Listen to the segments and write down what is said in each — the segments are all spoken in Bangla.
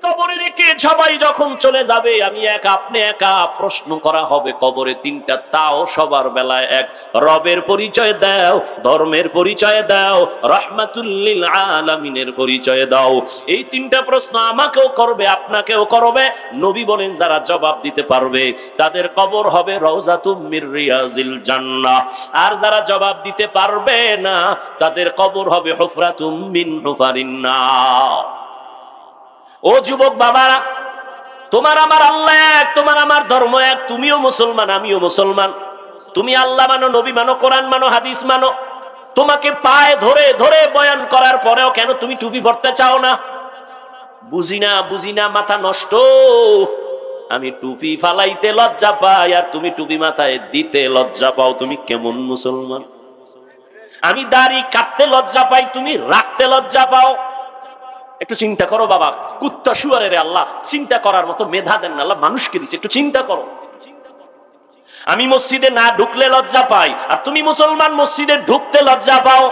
কবরে রেখে সবাই যখন চলে যাবে, আমি একা আপনি একা, প্রশ্ন করা হবে কবরে তিনটা, তাও সবার বেলায় এক। রবের পরিচয় দাও, ধর্মের পরিচয় দাও, রাহমাতুল লিল আলামিনের পরিচয় দাও। এই তিনটা প্রশ্ন আমাকেও করবে, আপনাকেও করবে। নবী বলেন যারা জবাব দিতে পারবে তাদের কবর হবে রাউযাতুম মির রিয়াজিল জান্নাহ, আর যারা জবাব দিতে পারবে না তাদের কবর হবে হুফরাতুম মিন হুফারিন নার। ও যুবক বাবারা, তোমার আমার আল্লাহ এক, তোমার আমার ধর্ম এক, তুমিও মুসলমান আমিও মুসলমান। তুমি আল্লাহ মানো, নবী মানো, কোরআন মানো, হাদিস মানো। তোমাকে পায়ে ধরে ধরে বয়ান করার পরেও কেন তুমি টুপি পরতে চাও না? বুঝি না, মাথা নষ্ট। আমি টুপি ফালাইতে লজ্জা পাই আর তুমি টুপি মাথায় দিতে লজ্জা পাও, তুমি কেমন মুসলমান? আমি দাড়ি কাটতে লজ্জা পাই, তুমি রাখতে লজ্জা পাও। একটু চিন্তা করো বাবা, কুত্তা শুয়ারের আল্লাহ চিন্তা করার মতো মেধা দেন না, আল্লাহ মানুষকে দিছে, একটু চিন্তা করো। আমি মসজিদে না ঢুকলে লজ্জা পাই আর তুমি মুসলমান মসজিদে ঢুকতে লজ্জা পাও।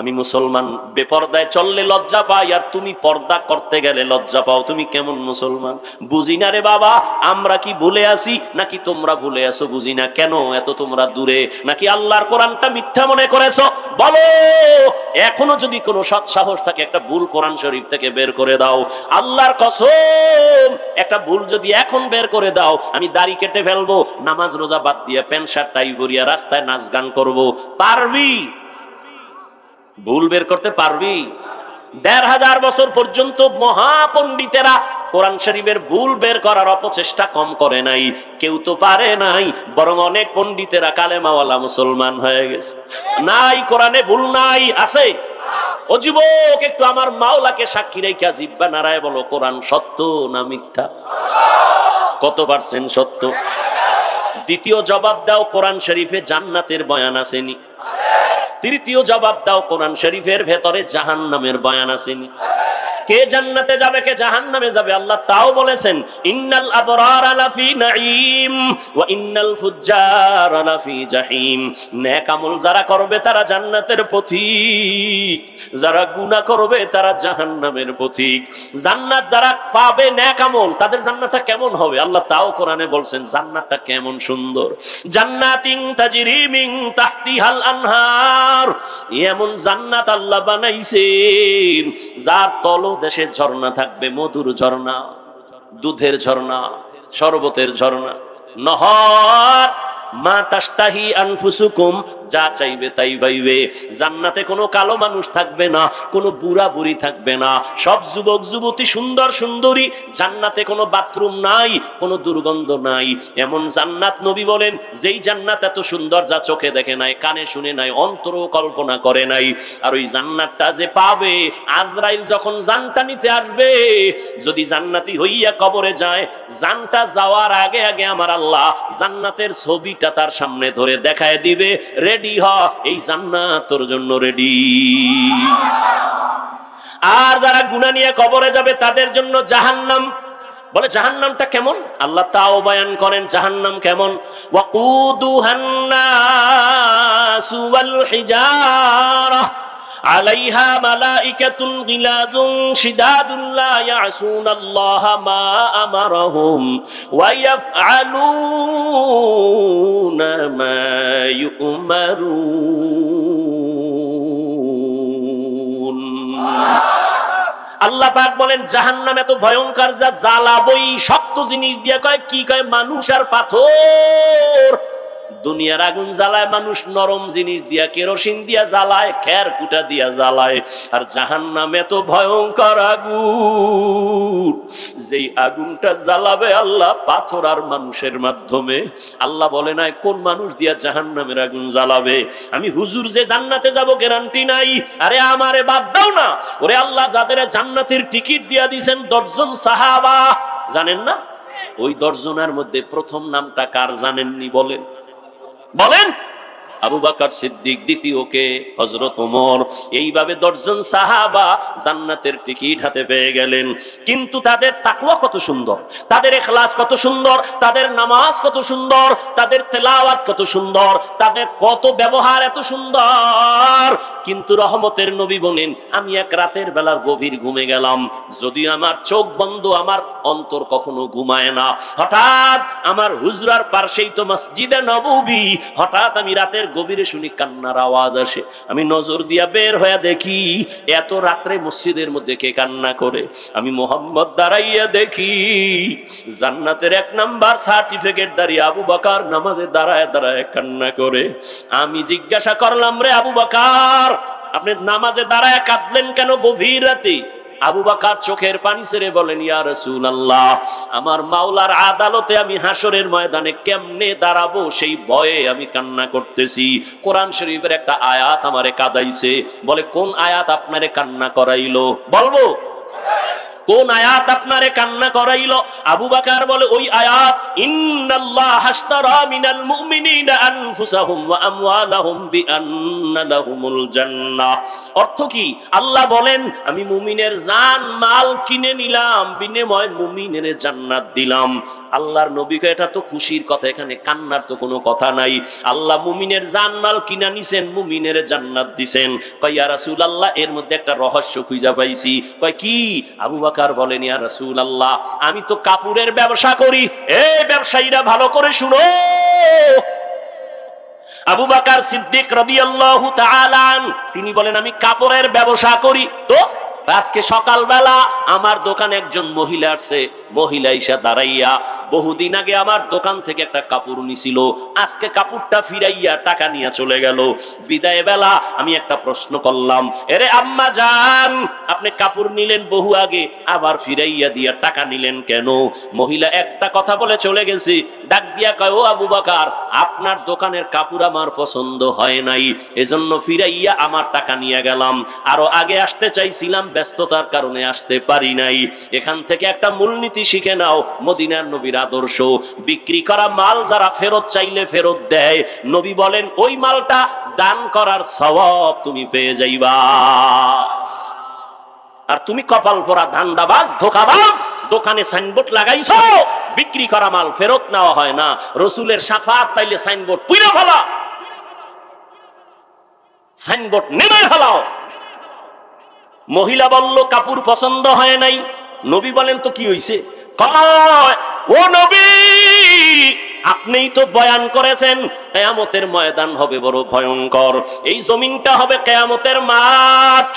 আমি মুসলমান বেপরদায় চললে লজ্জা পাই আর তুমি পর্দা করতে গেলে লজ্জা পাও, তুমি কেমন মুসলমান? বুঝি না রে বাবা, আমরা কি ভুলে আছি নাকি তোমরা ভুলে আছো? বুঝি না কেন এত তোমরা দূরে, নাকি আল্লাহর কোরআনটা মিথ্যা মনে করেছো? বলো, এখনো যদি কোনো সৎ সাহস থাকে একটা ভুল কোরআন শরীফ থেকে বের করে দাও। আল্লাহর কসম, একটা ভুল যদি এখন বের করে দাও, আমি দাড়ি কেটে ফেলবো, নামাজ রোজা বাদ দিয়ে প্যান্ট শার্ট টাই পরিয়া রাস্তায় নাচ গান করবো। পারবি? ভুল বের করতে পারবি? ১৫০০ বছর পর্যন্ত মহাপণ্ডিতেরা কোরআন শরীফের ভুল বের করার অপচেষ্টা কম করে নাই, কেউ তো পারে নাই, বরং অনেক পণ্ডিতেরা কালেমাওয়ালা মুসলমান হয়ে গেছে। নাই কোরআনে ভুল নাই, আছে? ও যুবক, একটু আমার মাওলাকে সাক্ষী রেখে জিহ্বা নাড়ায় বলো, কোরআন সত্য না মিথ্যা? কত পার্সেন্ট সত্য? দ্বিতীয় জবাব দাও, কোরআন শরীফে জান্নাতের বয়ান আসেনি? তৃতীয় জবাব দাও, কোরআন শরীফের ভেতরে জাহান্নামের বয়ান আসেনি? কে জান্নাতে যাবে কে জাহান্নামে যাবে আল্লাহ তাও বলেছেন, ইন্নাল আবরারা লাফি নাঈম ওয়া ইন্নাল ফুজ্জারা লাফি জাহিম। নেক আমল যারা করবে তারা জান্নাতের পথিক, যারা গুনাহ করবে তারা জাহান্নামের পথিক। জান্নাত যারা পাবে নেক আমল, তাদের জান্নাতটা কেমন হবে আল্লাহ তাও কোরআনে বলছেন, জান্নাতটা কেমন সুন্দর। জান্নাতিন তাজরি মিন তাহতিহাল আনহার, এমন জান্নাত আল্লাহ বানাইছেন যার তল দেশে ঝর্ণা থাকবে, মধুর ঝর্ণা, দুধের ঝর্ণা, শরবতের ঝর্ণা, নহর। মা তাশতাহি আনফুসুকুম, যা চাইবে তাই পাইবে। জান্নাতে কোনো কালো মানুষ থাকবে না, কোনো বুড়া বুড়ি থাকবে না, সব যুবক যুবতী, সুন্দর সুন্দরী। জান্নাতে কোনো বাথরুম নাই, কোনো দুর্গন্ধ নাই। এমন জান্নাত নবী বলেন, যেই জান্নাত এত সুন্দর যা চোখে দেখে নাই, কানে শুনে নাই, অন্তরও কল্পনা করে নাই। আর ওই জান্নাতটা যে পাবে, আজরাইল যখন জানটা নিতে আসবে, যদি জান্নাতি হইয়া কবরে যায়, জানটা যাওয়ার আগে আগে আমার আল্লাহ জান্নাতের ছবিটা তার সামনে ধরে দেখায় দিবে, রেডি হ, এই জান্নাত তোর জন্য রেডি। আর যারা গুনাহ নিয়ে কবরে যাবে তাদের জন্য জাহান্নাম। বলে জাহান্নামটা কেমন আল্লাহ তাও বয়ান করেন, জাহান্নাম কেমন। ওয়াকুদুহান নাসু ওয়াল হিজারা আলাইহা মালাইকাতুন গিলাযুন শিদাদুন লা ইয়াসুনাল্লাহা মা আমারাহুম ওয়া ইয়াফআলুনা মা ইউমারুন। আল্লাহ পাক বলেন জাহান্নাম এত ভয়ঙ্কর, যা জ্বালাবই। শক্ত জিনিস দিয়া কয় কি? কয় মানুষ আর পাথর। দুনিয়ার আগুন জ্বালায় মানুষ, নরম জিনিস দিয়া, কেরোসিন দিয়া জ্বালায়, খের কুটা দিয়া জ্বালায়। আর জাহান্নাম এত ভয়ঙ্কর আগুন, যেই আগুনটা জ্বালাবে আল্লাহ পাথর আর মানুষের মাধ্যমে। আল্লাহ বলে নাই কোন মানুষ দিয়া জাহান্নামের আগুন জ্বালাবে। আমি হুজুর যে জান্নাতে যাব গ্যারান্টি নাই। আরে আমারে বাদ দাও না। ওরে আল্লাহ যাদের জান্নাতের টিকিট দিয়া দিয়েছেন 10 জন সাহাবা, জানেন না? ওই 10 জনের মধ্যে প্রথম নামটা কার জানেননি? বলেন বলেন। আবু বকর সিদ্দিক, দ্বিতীয় কে? হযরত ওমর। এইভাবে 10 জন সাহাবা জান্নাতের টিকিট হাতে পেয়ে গেলেন। কিন্তু তাদের তাকওয়া কত সুন্দর, তাদের ইখলাস কত সুন্দর, তাদের নামাজ কত সুন্দর, তাদের তেলাওয়াত কত সুন্দর, তাদের কত ব্যবহার এত সুন্দর। কিন্তু রহমতের নবী বলেন আমি এক রাতের বেলার গভীর ঘুমে গেলাম, যদি আমার চোখ বন্ধ আমার অন্তর কখনো ঘুমায় না। হঠাৎ আমার হুজরার পাশেই তো মসজিদে নববী, হঠাৎ আমি রাতের গভীরে শুনি কান্নার আওয়াজ আসে। আমি নজর দিয়া বের হয়ে দেখি এত রাত্রে মসজিদের মধ্যে কে কান্না করে। আমি মোহাম্মদ দাঁড়াইয়া দেখি জান্নাতের 1 নাম্বার সার্টিফিকেট দাঁড়িয়ে আবু বকর নামাজে দাঁড়ায় দাঁড়ায় কান্না করে। আমি জিজ্ঞাসা করলাম, রে আবু বকর, আপনি নামাজে দাঁড়ায় কাঁদলেন কেন গভীর রাতে? আবু বকর চোখের পানি ছেড়ে বলেন, ইয়া রাসূলুল্লাহ, আমার মাওলার আদালতে আমি হাসরের ময়দানে কেমনে দাঁড়াবো সেই ভয়ে আমি কান্না করতেছি। কোরআন শরীফের একটা আয়াত আমারে কাঁদাইছে। বলে, কোন আয়াত আপনারে কান্না করাইলো? বলবো কোন আয়াত আপনারে কান্না করাইলো? আবু বকর বলে, ওই আয়াত, ইন্নাল্লাহ হাশতারা মিনাল মুমিনিনা আনফুসাহুম ওয়া আমওয়ালাহুম বিআন্না লাহুমুল জান্নাহ। অর্থ কি? আল্লাহ বলেন আমি মুমিনের জান মাল কিনে নিলাম, বিনিময়ে মুমিনের জান্নাত দিলাম। আল্লাহর নবীকে এটা তো খুশির কথা, এখানে কান্নার তো কোনো কথা নাই। আল্লাহ মুমিনের জান মাল কিনা নিছেন, মুমিনের জান্নাত দিছেন। কয়, ইয়া রাসূলুল্লাহ, এর মধ্যে একটা রহস্য খুঁজে পাইছি। কয়, কি? আবু বকর বলেন, ইয়া রাসূলুল্লাহ, আমি তো কাপড়ের ব্যবসা করি। এই ব্যবসায়ীরা ভালো করে শুনো। আবু বকর সিদ্দিক রাদিয়াল্লাহু তাআলা তিনি বলেন, আমি কাপড়ের ব্যবসা করি। তো আজকে সকালবেলা আমার দোকানে একজন মহিলা আসছে। মহিলা ইসা দাঁড়াইয়া, বহুদিন আগে আমার দোকান থেকে একটা কাপড় নিছিল, আজকে কাপড়টা ফিরাইয়া টাকা নিয়ে চলে গেল। বিদায় বেলা আমি একটা প্রশ্ন করলাম, এরে আম্মা জান, আপনি কাপড় নিলেন বহু আগে, আবার ফিরাইয়া দিয়া টাকা নিলেন কেন? মহিলা একটা কথা বলে চলে গেছে। ডাক দিয়া কয়, ও আবু বকর, আপনার দোকানের কাপড় আমার পছন্দ হয় নাই, এজন্য ফিরাইয়া আমার টাকা নিয়ে গেলাম। আরো আগে আসতে চাইছিলাম, ব্যস্ততার কারণে আসতে পারি নাই। এখান থেকে একটা মূলনীতি শিখে নাও, মদিনার নবীর আদর্শ। বিক্রি করা মাল যারা ফেরত চাইলে ফেরত দেয়, নবী বলেন ওই মালটা দান করার সওয়াব তুমি পেয়ে যাইবা। আর তুমি কপাল পরা ধান্দাবাজ, ধোঁকাবাজ, দোকানে সাইনবোর্ড লাগাইছো, বিক্রি করা মাল ফেরত নেওয়া হয় না। রসুলের শাফাত পাইলে সাইনবোর্ড পুইরা ফেলা, সাইনবোর্ড নেমে ফেলাও। মহিলা বলল কাপড় পছন্দ হয় নাই। নবী বলেন, তো কি হইছে? কয়, ও নবী, আপনিই তো বয়ান করেছেন কিয়ামতের ময়দান হবে বড় ভয়ঙ্কর। এই জমিনটা হবে কিয়ামতের মাঠ,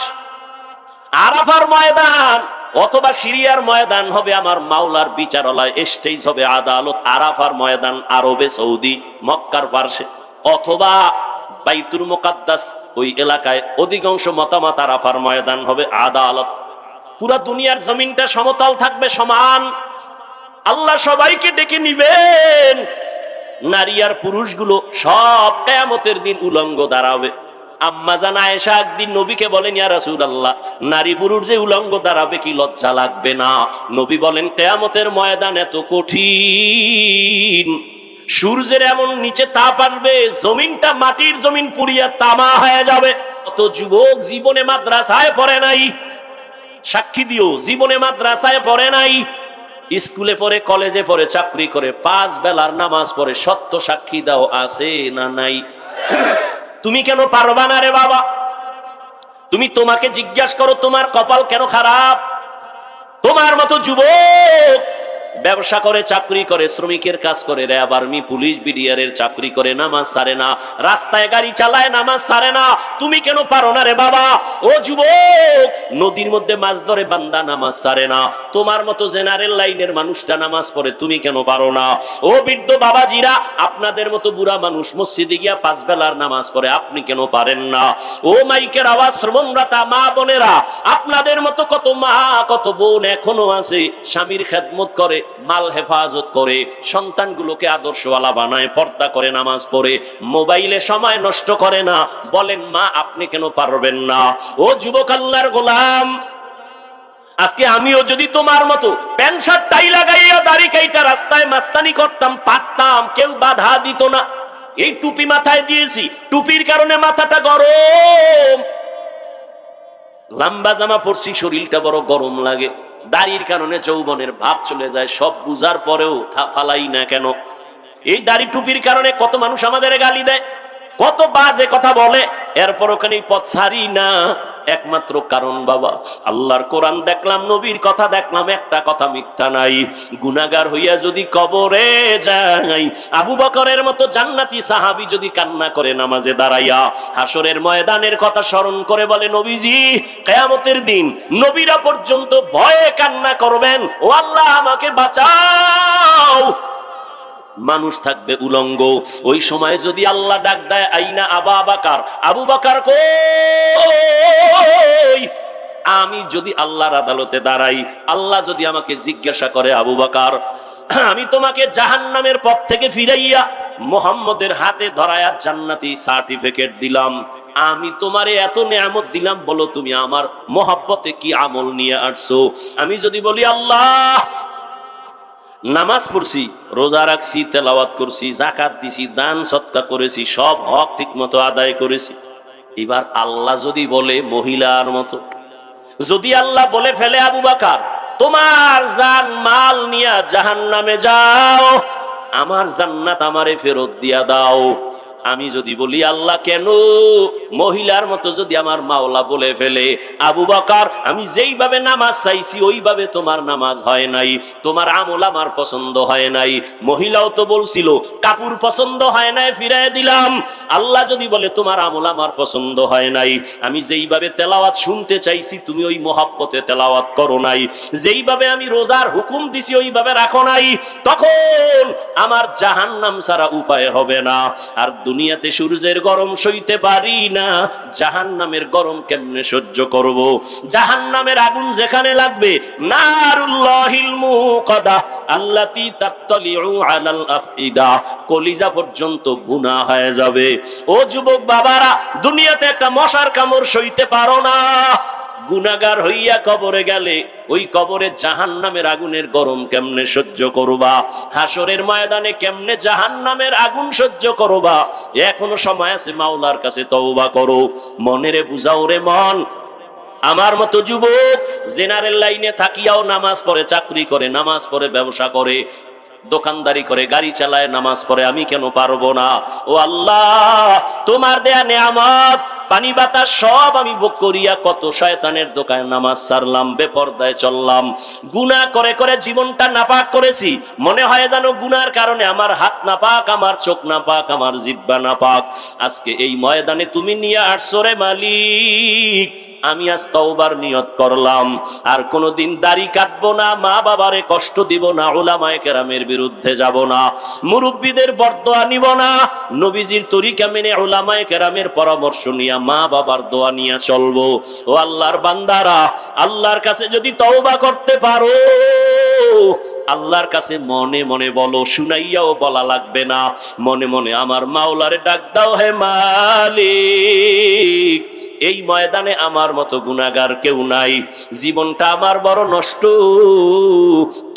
আরাফার ময়দান অথবা সিরিয়ার ময়দান হবে আমার মাওলার বিচারালয়, স্টেজ হবে আদালত। আরাফার ময়দান আরবে সৌদি মক্কার পার্শ্বে, অথবা বাইতুল মুকাদ্দাস ওই এলাকায় অধিকাংশ মতামত আরাফার ময়দান হবে আদালত। পুরা দুনিয়ার জমিনটা সমতল থাকবে, সমান। আল্লাহ সবাইকে ডেকে নিবেন, নারী আর পুরুষগুলো সব কিয়ামতের দিন উলঙ্গ দাঁড়াবে। আম্মা জান আয়েশা একদিন নবীকে বলেন, ইয়া রাসূলুল্লাহ, নারী পুরুষ যে উলঙ্গ দাঁড়াবে কি লজ্জা লাগবে না? নবী বলেন, কিয়ামতের ময়দান এত কঠিন, সূর্যের এমন নিচে তাপ আসবে, জমিনটা মাটির জমিন পুড়িয়া তামা হয়ে যাবে। কত যুবক জীবনে মাদ্রাসায় পড়ে নাই, সাক্ষী দিও, জীবনে মাদ্রাসায় পড়ে নাই, স্কুলে পড়ে, কলেজে পড়ে, চাকরি করে, 5 বেলার নামাজ পড়ে, সত্য সাক্ষী দাও, আছে না নাই? তুমি কেন পারবা না রে বাবা? তুমি তোমাকে জিজ্ঞাসা করো, তোমার কপাল কেন খারাপ? তোমার মতো যুবক ব্যবসা করে, চাকরি করে, শ্রমিকের কাজ করে, র্যাব, আর্মি, পুলিশ, বিডিআর এর চাকরি করে, নামাজ ছাড়ে না, রাস্তায় গাড়ি চালায়, নামাজ ছাড়ে না। তুমি কেন পারো না রে বাবা? ও যুবক, নদীর মধ্যে মাছ ধরে বান্দা নামাজ ছাড়ে না, তোমার মতো জেনারেল লাইনের মানুষটা নামাজ পড়ে, তুমি কেন পারো না? ও বৃদ্ধ বাবাজিরা, আপনাদের মতো বুড়া মানুষ মসজিদে গিয়া 5 বেলার নামাজ পড়ে, আপনি কেন পারেন না? ও মাইকের আওয়াজ শ্রবণরতা মা বোনেরা, আপনাদের মতো কত মা, কত বোন এখনো আছে, স্বামীর খেদমত করে, মাল হেফাজত করে, সন্তানগুলোকে আদর্শওয়ালা বানায়, পর্দা করে, নামাজ পড়ে, মোবাইলে সময় নষ্ট করে না। বলেন মা, আপনি কেন পারবেন না? ও যুবক আল্লাহর গোলাম, আজকে আমিও যদি তোমার মতো প্যান্ট শার্ট টাই লাগাইয়া দাড়ি কাইটা রাস্তায় মাস্তানি করতাম, পারতাম, কেউ বাধা দিত না। এই টুপি মাথায় দিয়েছি, টুপির কারণে মাথাটা গরম, লম্বা জামা পরছি, শরীরটা বড় গরম লাগে, দাড়ির কারণে যৌবনের ভাব চলে যায়। সব বুঝার পরেও ফালাই না কেন? এই দাড়ি টুপির কারণে কত মানুষ আমাদের গালি দেয়। কত বাজে কথা বলে, এরপর ওখানে পথ ছাড়ি না। একমাত্র কারণ বাবা, আল্লাহর কোরআন দেখলাম, নবীর কথা দেখলাম, একটা কথা মিথ্যা নাই। গুনাহগার হইয়া যদি কবরে যাই, আবু বকরের মতো জান্নাতি সাহাবী যদি কান্না করে নামাজে দাঁড়াইয়া, হাসরের ময়দানের কথা স্মরণ করে বলে নবীজি, কিয়ামতের দিন নবীরা পর্যন্ত ভয়ে কান্না করবেন, ও আল্লাহ আমাকে বাঁচাও। মানুষ থাকবে উলঙ্গ, ওই সময় যদি আল্লাহ ডাক দেয়, আইনা আবা বাকার, আবু বকর কই? আমি যদি আল্লাহর আদালতে দাঁড়াই, আল্লাহ যদি আমাকে জিজ্ঞাসা করে, আবু বকর, আমি তোমাকে জাহান্নামের পথ থেকে ফিরাইয়া মুহাম্মদের হাতে ধরায়া জান্নাতি সার্টিফিকেট দিলাম, আমি তোমারে এত নেয়ামত দিলাম, বলো তুমি আমার মহব্বতে কি আমল নিয়ে আসছো? আমি যদি বলি, আল্লাহ নামাজ পড়ছি, রোজা রাখছি, তেলাওয়াত করছি, যাকাত দিছি, দান সদকা করেছি, সব হক ঠিক মতো আদায় করেছি, এবার আল্লাহ যদি বলে মহিলার মতো, যদি আল্লাহ বলে ফেলে, আবু বকর তোমার জান মাল নিয়া জাহান্নামে যাও, আমার জান্নাত আমারে ফেরত দিয়া দাও, আমি যদি বলি, আল্লাহ কেন? মহিলার মতো যদি আমার মাওলা বলে ফেলে, আবু বকর আমি যেইভাবে নামাজ চাইছি ওইভাবে তোমার নামাজ হয় নাই, তোমার আমল আমার পছন্দ হয় নাই, মহিলাও তো বলছিল কাপড় পছন্দ হয় নাই, ফিরাই দিলাম। আল্লাহ যদি বলে তোমার আমল আমার পছন্দ হয় নাই, আমি যেইভাবে তেলাওয়াত শুনতে চাইছি তুমি ওই মহব্বতে তেলাওয়াত করো নাই, যেইভাবে আমি রোজার হুকুম দিছি ওইভাবে রাখো নাই, তখন আমার জাহান্নাম ছাড়া উপায় হবে না। আর দুনিয়াতে সূর্যের গরম সইতে পারি না, জাহান্নামের গরম কেমনে সহ্য করব? জাহান্নামের আগুন যেখানে লাগবে, নারুল্লাহিল মুকাদা আল্লাতী তাত্তালিউ আলাল আফইদা, কলিজা পর্যন্ত গুনাহ হয়ে যাবে। ও যুবক বাবারা, দুনিয়াতে একটা মশার কামড় সইতে পারো না, গুনাহগার হইয়া কবরে গেলে ওই কবরে জাহান্নামের আগুনের গরম কেমনে সহ্য করবা? হাসরের ময়দানে কেমনে জাহান্নামের আগুন সহ্য করবা? এখনো সময় আছে, মাওলার কাছে তওবা করো, মনেরে বুঝাও রে মন। আমার মতো যুবক জেনারেল লাইনে থাকিয়াও নামাজ পড়ে, চাকরি করে, নামাজ পড়ে, ব্যবসা করে, দোকানদারি করে, গাড়ি চালায়, নামাজ পড়ে, আমি কেন পারবো না? ও আল্লাহ, তোমার দেয়া নেয়ামত পানি বাতাস সব আমি ভোগ করিয়া কত শয়তানের দোকানে নামাজ ছাড়লাম, বেপরদায় চললাম, গুনাহ করে করে জীবনটা নাপাক করেছি, মনে হয় যেন গুনার কারণে আমার হাত নাপাক, আমার চোখ নাপাক, আমার জিহ্বা নাপাক। আজকে এই ময়দানে তুমি নিয়ে আসছো রে মালিক, আমি আজ তওবার নিয়ত করলাম, আর কোনোদিন দাড়ি কাটবো না, মা বাবারে কষ্ট দিব না, উলামায়ে কেরামের বিরুদ্ধে যাব না, মুরব্বীদের বরদোয়া নিব না, নবীজির তরিকা মেনে উলামায়ে কেরামের পরামর্শ নিয়ে মা বাবার দোয়া নিয়ে চলবো। ও আল্লাহর বান্দারা, আল্লাহর কাছে যদি তওবা করতে পারো, আল্লাহর কাছে মনে মনে বলো, শুনাইয়াও বলা লাগবে না, মনে মনে আমার মাওলারে ডাক দাও, হে মালিক, এই ময়দানে আমার মতো গুনাহগার কেউ নাই, জীবনটা আমার বড় নষ্ট,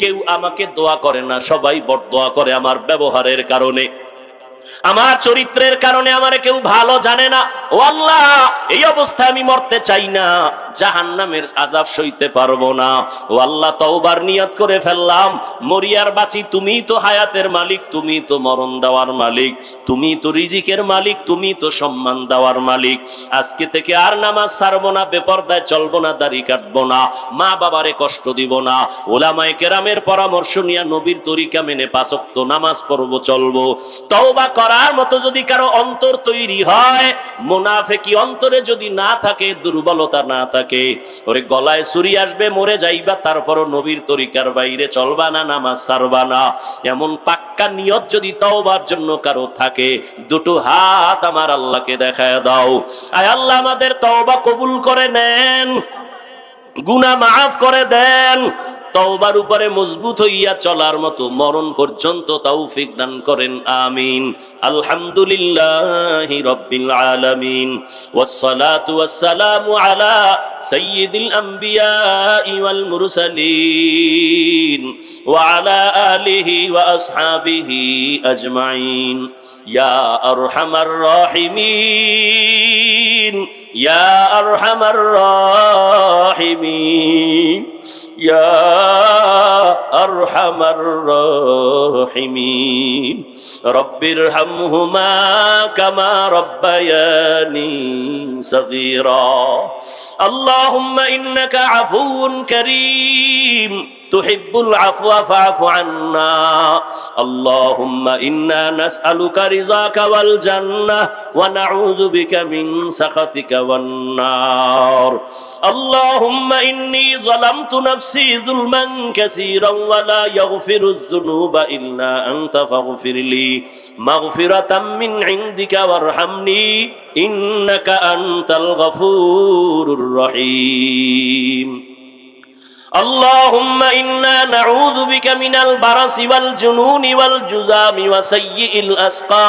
কেউ আমাকে দোয়া করে না, সবাই বরদোয়া করে আমার ব্যবহারের কারণে, আমার চরিত্রের কারণে আমারে কেউ ভালো জানে না। ও আল্লাহ, এই অবস্থায় আমি মরতে চাই না, জাহান্নামের আযাব সইতে পারবো না। ও আল্লাহ, তওবার নিয়ত করে ফেললাম, মরিয়ার বাঁচি, তুমিই তো হায়াতের মালিক, তুমিই তো মরণ দেওয়ার মালিক, তুমিই তো রিজিকের মালিক, তুমিই তো সম্মান দেওয়ার মালিক। আজকে থেকে আর নামাজ ছাড়বো না, বেপরদায় চলবো না, দাড়ি কাটবো না, মা বাবারে কষ্ট দিব না, উলামায়ে কেরামের পরামর্শ নিয়ে নবীর তরিকা মেনে 5 ওয়াক্ত নামাজ পড়বো, চলবো। তওবা করার মতো যদি কারো অন্তর তৈরি হয়, মুনাফিকি অন্তরে যদি না থাকে, দুর্বলতা না থাকে, ওরে গলায় ছুরি আসবে, মরে যাইবা, তারপরও নবীর তরিকার বাইরে চলবা না, নামাজ ছাড়বা না, এমন পাক্কা নিয়ত যদি তওবার জন্য কারো থাকে, দুটো হাত আমার আল্লাহকে দেখায় দাও। আয় আল্লাহ, আমাদের তওবা কবুল করে নেন, গুনাহ মাফ করে দেন, তওবার উপরে মজবুত হইয়া চলার মতো মরণ পর্যন্ত তৌফিক দান করেন, আমিন। আলহামদুলিল্লাহি রাব্বিল আলামিন, ওয়াসসালাতু ওয়াসসালামু আলা সাইয়্যিদিল আমবিয়াই ওয়াল মুরসালিন ওয়া আলা আলিহি ওয়া আসহাবিহি আজমাইন। ইয়া আরহামার রাহিমিন, ইয়া আরহামার রাহিমিন, ইয়া আরহামার রাহিমিন। রব্বিরহামহুমা কামা রব্বায়ানি সগীরা। আল্লাহুম্মা ইন্নাকা আফুউন কারীম তুহিব্বুল আফওয়া ফা'ফু আন্না। আল্লাহুম্মা ইন্না নাসআলুকা রিযাকা ওয়াল জান্নাহ ওয়া নাউযু বিকা মিন সাখাতিকা ওয়ান নার। আল্লাহুম্মা ইন্নী যালামতু নাফসি যুলমান কাসীরান ওয়া লা ইয়াগফিরুয যুনুবা ইল্লা আনতা ফাগফিরলি মাগফিরাতাম মিন ইনদিকা ওয়ারহামনি ইন্নাকা আনতাল গফুরুর রহিম। اللهم إنا نعوذ بك من البرص والجنون والجذام وسيء الأسقام।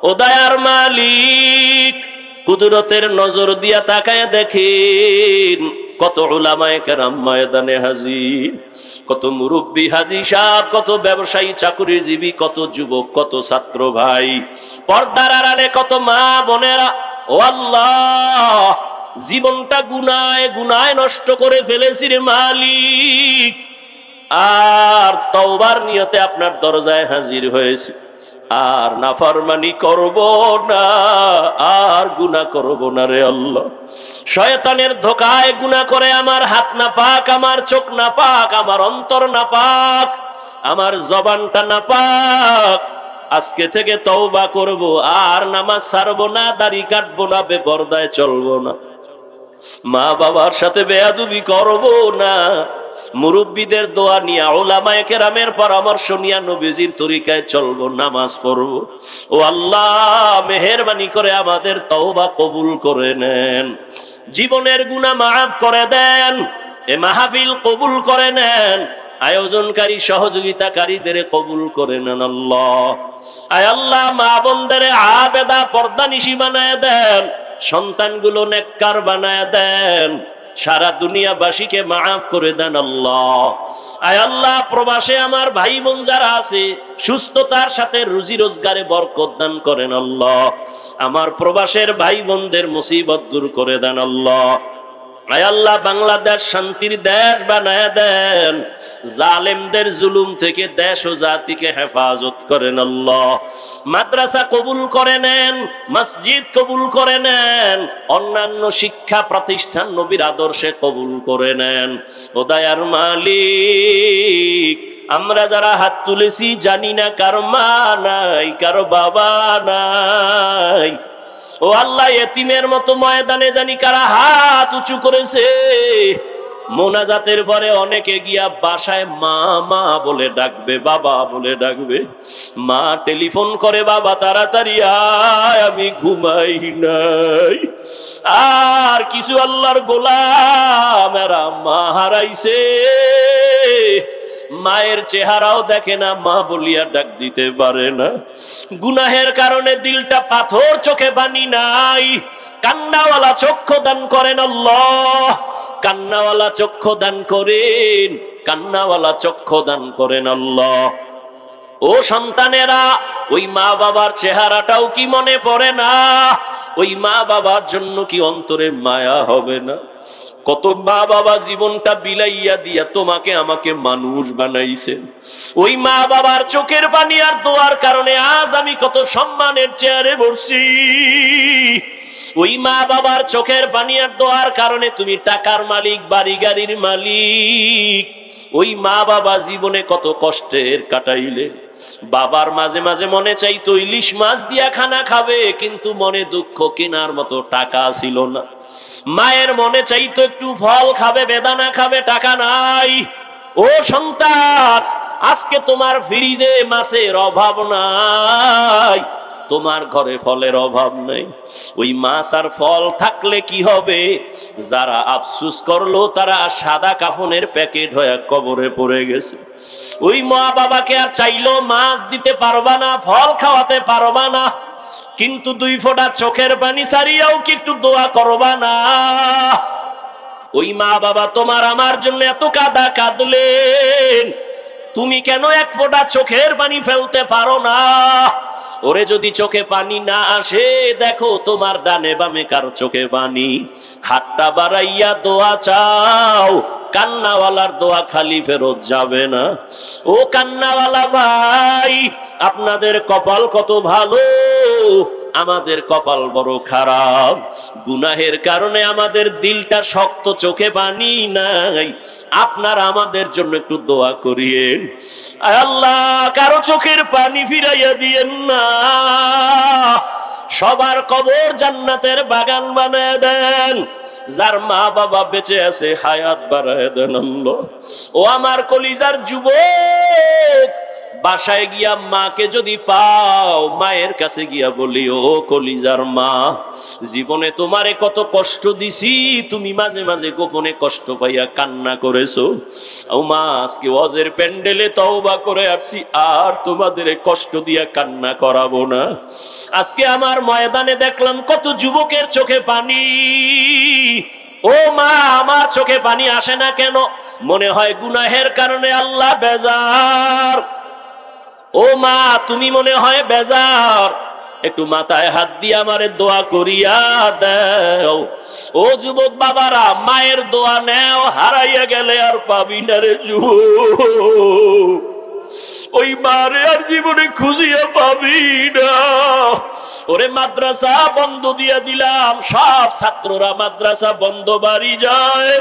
ও দয়ার মালিক, কুদরতের নজর দিয়া তাকায় দেখেন কত উলামায়ে কেরাম ময়দানে হাজির, কত মুরব্বী হাজী সাহেব, কত ব্যবসায়ী চাকুরিজীবী, কত যুবক, কত ছাত্র ভাই, পর্দার আড়ালে কত মা বোনেরা। ও আল্লাহ, জীবনটা গুনায় গুনায় নষ্ট করে ফেলেছি রে মালিক, আর তওবার নিয়তে আপনার দরজায় হাজির হয়েছি। আর নাফরমানি করব না, আর গুনাহ করব না রে আল্লাহ। শয়তানের ধোকায় গুনাহ করে আমার হাত না পাক, আমার চোখ না পাক, আমার অন্তর না পাক, আমার জবানটা না পাক। আজকে থেকে তওবা করব, আর নামাজ ছাড়বো না, দাড়ি কাটবো না, বেপরদায় চলবো না, মা বাবার সাথে বেয়াদবি করব না, মুরব্বীদের দোয়া নিয়ে, উলামায়ে কেরামের পরামর্শ নিয়ে নবীজির তরিকায় চলবো, নামাজ পড়ব। ও আল্লাহ, মেহেরবানি করে আমাদের তওবা কবুল করে নেন, জীবনের গুনাহ মাফ করে দেন, এ মাহফিল কবুল করে নেন, আয়োজনকারী সহযোগিতাকারীদের কবুল করে নেন আল্লাহ। আয় আল্লাহ, মা বোনদের আবেদা পর্দানিশী বানায় দেন, সন্তানগুলো নেককার বানায় দেন, সারা দুনিয়াবাসীকে মাফ করে দেন আল্লাহ। আয় আল্লাহ, প্রবাসে আমার ভাই বোন যারা আছে, সুস্থতার সাথে রুজি রোজগারে বরকত দান করেন আল্লাহ। আমার প্রবাসের ভাই বোনদের মুসিবত দূর করে দেন আল্লাহ। আয় আল্লাহ, বাংলাদেশ শান্তির দেশ বানায় দেন, জালেমদের জুলুম থেকে দেশ ও জাতিকে হেফাজত করেন আল্লাহ। মাদ্রাসা কবুল করে নেন, মসজিদ কবুল করে নেন, অন্যান্য শিক্ষা প্রতিষ্ঠান নবীর আদর্শে কবুল করে নেন। ও দয়ার মালিক, আমরা যারা হাত তুলেছি জানি না কারো মা নাই, কারো বাবা নাই। ও আল্লাহ, এতিমের মতো ময়দানে জানি কারা হাত উঁচু করেছে। মোনাজাতের পরে অনেকে গিয়া বাসায় মা মা বলে ডাকবে, বাবা বলে ডাকবে। মা টেলিফোন করে, বাবা তাড়াতাড়ি আয়, আমি ঘুমাই নাই। আর কিছু আল্লাহর গোলাম এরা মা হারাইছে, মায়ের চেহারাও দেখে না, মা বলিয়া ডাক দিতে পারে না। গুনাহের কারণে দিলটা পাথর, চোখে পানি নাই। কান্নাওয়ালা চক্ষু দান করেন আল্লাহ, কান্নাওয়ালা চক্ষু দান করেন, কান্নাওয়ালা চক্ষু দান করেন আল্লাহ। ও সন্তানেরা, ওই মা বাবার চেহারাটাও কি মনে পড়ে না? ওই মা বাবার জন্য কি অন্তরে মায়া হবে না? কত মা বাবা জীবনটা বিলাইয়া দিয়া তোমাকে আমাকে মানুষ বানাইছে। ওই মা বাবার চোখের পানি আর দোয়ার কারণে আজ আমি কত সম্মানের চেয়ারে বসছি। ওই মা বাবার চোখের পানি আর দোয়ার কারণে তুমি টাকার মালিক, বাড়ি গাড়ির মালিক। ওই মা বাবা জীবনে কত কষ্টের কাটাইলে। বাবার মাঝে মাঝে মনে চাইতো ইলিশ মাছ দিয়া খানা খাবে, কিন্তু মনে দুঃখ, কেনার মতো টাকা ছিল না। মায়ের মনে চাইতো একটু ফল খাবে, বেদানা খাবে, টাকা নাই। ও সন্তান, আজকে তোমার ফ্রিজে মাছের অভাব নাই, তোমার ঘরে ফলের অভাব নেই। ওই মাছ আর ফল থাকলে কি হবে? যারা আফসুস করলো তারা সাদা কাফনের প্যাকেট হয়ে কবরে পড়ে গেছে। ওই মা বাবাকে আর চাইলো মাছ দিতে পারবা না, ফল খাওয়াতে পারবা না, কিন্তু দুই ফোঁটা চোখের পানি ছাড়িয়াও কি একটু দোয়া করবা না? ওই মা বাবা তোমার আমার জন্য এত কাঁদা কাঁদলেন, তুমি কেন এক ফোঁটা চোখের পানি ফেলতে পারো না? ওরে যদি চোখে পানি না আসে, দেখো তোমার ডানে বামে কারো চোখে পানি, হাতটা বাড়াইয়া দোয়া চাও। কান্নাওয়ালার দোয়া খালি ফেরত যাবে না। ও কান্নাওয়ালা ভাই, আপনাদের কপাল কত ভালো, আমাদের কপাল বড় খারাপ। গুনাহের কারণে আমাদের দিলটা শক্ত, চোখে পানি নাই। আপনারা আমাদের জন্য একটু দোয়া করিয়েন। আয় আল্লাহ, কারো চোখের পানি ফিরাইয়া দিয়েন না। সবার কবর জান্নাতের বাগান বানায় দেন। যার মা বাবা বেঁচে আছে হায়াত বাড়ায় দেন আল্লাহ। ও আমার কলিজার যুবক, বাসায় গিয়া মাকে যদি পাও, মায়ের কাছে গিয়া বলি, ও কলিজার মা, জীবনে তোমারে কত কষ্ট দিছি, তুমি মাঝে মাঝে গোপনে কষ্ট পাইয়া কান্না করেছো। ও মা, আজকে ওয়াজের প্যান্ডেলে তওবা করে আসছি, আর তোমাদের কষ্ট দিয়া কান্না করাবো না। আজকে আমার ময়দানে দেখলাম কত যুবকের চোখে পানি। ও মা, আমার চোখে পানি আসে না কেন? মনে হয় গুনাহের কারণে আল্লাহ বেজার। ও মা, তুমি মনে হয় বেজার, একটু মাথায় হাত দিয়ে আমারে দোয়া করিয়া দাও। ও যুবক বাবারা, মায়ের দোয়া নেও, হারাইয়া গেলে আর পাবি না রে যুবক। ওই মারে আর জীবনে খুঁজিয়া পাবি না। ওরে মাদ্রাসা বন্ধ দিয়া দিলাম, সব ছাত্ররা মাদ্রাসা বন্ধ, বাড়ি যায়।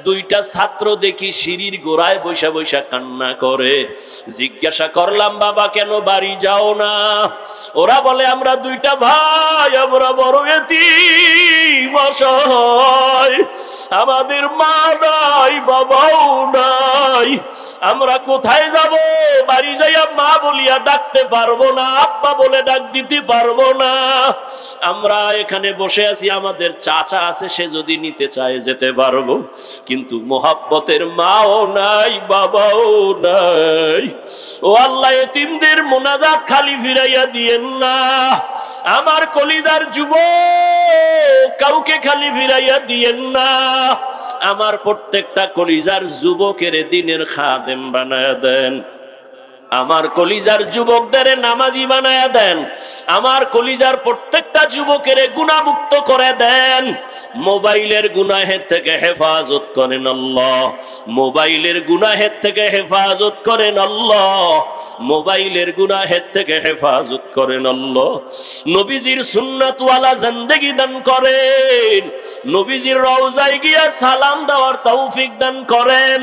দুইটা ছাত্র দেখি সিঁড়ির গোড়ায় বৈশা বৈশা কান্না করে। জিজ্ঞাসা করলাম, বাবা কেন বাড়ি যাও না? ওরা বলে, আমরা দুইটা ভাই, আমরা বড় এতিম, অসহায়, আমাদের মা নাই, বাবাও নাই, আমরা কোথায় যাব? বাড়ি যাইয়া মা বলিয়া ডাকতে পারবো না, আব্বা বলে ডাক দিতে পারবো না। আমরা এখানে বসে আছি, আমাদের চাচা আছে, সে যদি নিতে চায় যেতে পারবো, কিন্তু মোহাব্বতের মাও নাই, বাবাও নাই। ও আল্লাহ, এতিমদের মোনাজাত খালি ফিরাইয়া দিয়েন না। আমার কলিজার যুবক, কাউকে খালি ফিরাইয়া দিয়েন না। আমার প্রত্যেকটা কলিজার যুবকের দিনের খাদেম বানায়া দেন। আমার কলিজার যুবকদের নামাজি বানায়া দেন। আমার কলিজার প্রত্যেকটা যুবকের গুনাহমুক্ত করে দেন। মোবাইলের গুনাহের থেকে হেফাজত করেন আল্লাহ। মোবাইলের গুনাহের থেকে হেফাজত করেন আল্লাহ। মোবাইলের গুনাহের থেকে হেফাজত করেন আল্লাহ। নবীজির সুন্নাতওয়ালা জিন্দেগি দান করেন। নবীজির রওজায় গিয়া সালাম দেওয়ার তৌফিক দান করেন।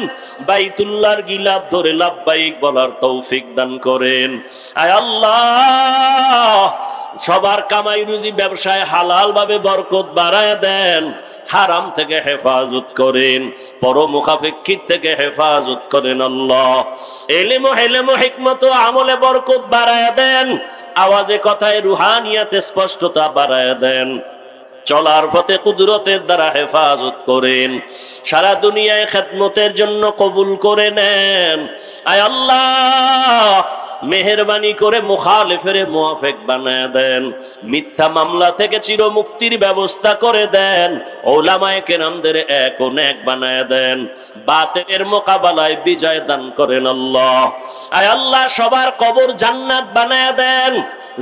বাইতুল্লাহর গিলাফ ধরে লাব্বাইক বলার তৌফিক দান করেন। আয় আল্লাহ, সবার কামাই রুজি ব্যবসায় হালাল ভাবে বরকত বাড়ায় দেন। হারাম থেকে হেফাজত করেন, পরমুখাপেক্ষিত থেকে হেফাজত করেন আল্লাহ। ইলম ও হিকমত ও আমলে বরকত বাড়ায় দেন। আওয়াজে কথায় রুহানিয়াতে স্পষ্টতা বাড়ায় দেন। চলার পথে কুদরতের দ্বারা হেফাজত করেন। সারা দুনিয়ায় খেদমতের জন্য কবুল করে নেন। আয় আল্লাহ, মেহেরবানি করে মুখালিফের মুওয়াফিক বানায় দেন। মিথ্যা মামলা থেকে চিরমুক্তির ব্যবস্থা করে দেন। উলামায়ে কেরামদের এক ও নেক বানায় দেন। বাতিলের মোকাবেলায় বিজয় দান করেন আল্লাহ। আয় আল্লাহ, সবার কবর জান্নাত বানায় দেন।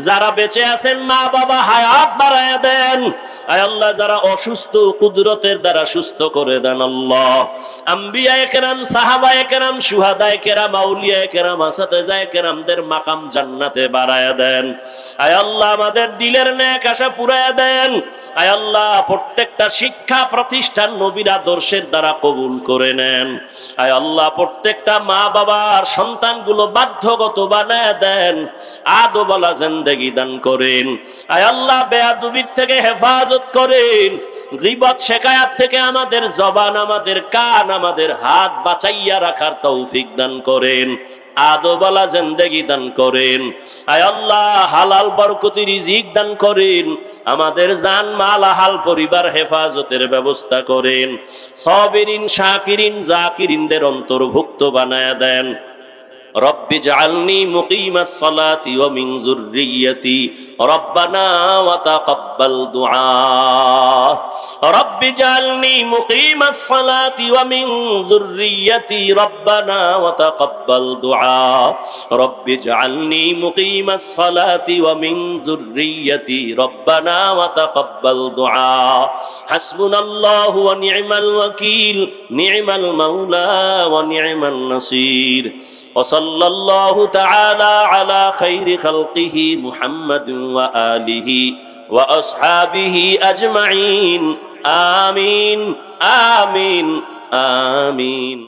যারা বেঁচে আছেন মা বাবা হায়াত বাড়ায় দেন। আয় আল্লাহ, যারা অসুস্থ কুদরতের দ্বারা সুস্থ করে দেন আল্লাহ। আম্বিয়ায়ে কেরাম, সাহাবায়ে কেরাম, শুহাদায়ে কেরাম, আউলিয়ায়ে কেরাম, আসাতেজায়ে কেরামদের মাকাম জান্নাতে বাড়ায়া দেন। আয় আল্লাহ, আমাদের দিলের নেক আশা পুরায়া দেন। আয় আল্লাহ, প্রত্যেকটা শিক্ষা প্রতিষ্ঠান নবীর আদর্শের দ্বারা কবুল করে নেন। আয় আল্লাহ, প্রত্যেকটা মা বাবার সন্তানগুলো বাধ্যগত বানায়া দেন। আদবওয়ালা জিন্দেগি দান করেন। আয় আল্লাহ, বেয়াদবির থেকে হেফাজত করেন। গীবত শিকায়াত থেকে আমাদের জবান, আমাদের কান, আমাদের হাত বাঁচাইয়া রাখার তৌফিক দান করেন। আদবওয়ালা জিন্দেগি দান করেন। আয় আল্লাহ, হালাল বরকতি রিজিক দান করেন। আমাদের জান মাল হাল পরিবার হেফাজতের ব্যবস্থা করেন। সাবিরিন, শাকিরিন, জাকিরিনদের অন্তর্ভুক্ত বানায়া দেন। রব্বি জাআলনি মুকিমাস সালাতি ওয়া মিন যুররিয়্যাতি রব্বানা ওয়া তাকাব্বাল দুআ রব্বি জাআলনি মুকিমাস সালাতি ওয়া মিন যুররিয়্যাতি রব্বানা ওয়া তাকাব্বাল দুআ রব্বি জাআলনি মুকিমাস সালাতি ওয়া মিন যুররিয়্যাতি রব্বানা ওয়া তাকাব্বাল দুআ হাসবুনাল্লাহু ওয়া নি'মাল ওয়াকিল নি'মাল মাওলা ওয়া নি'মান নাসির وصلى الله تعالى على خير خلقه محمد وآله وأصحابه أجمعين آمين آمين آمين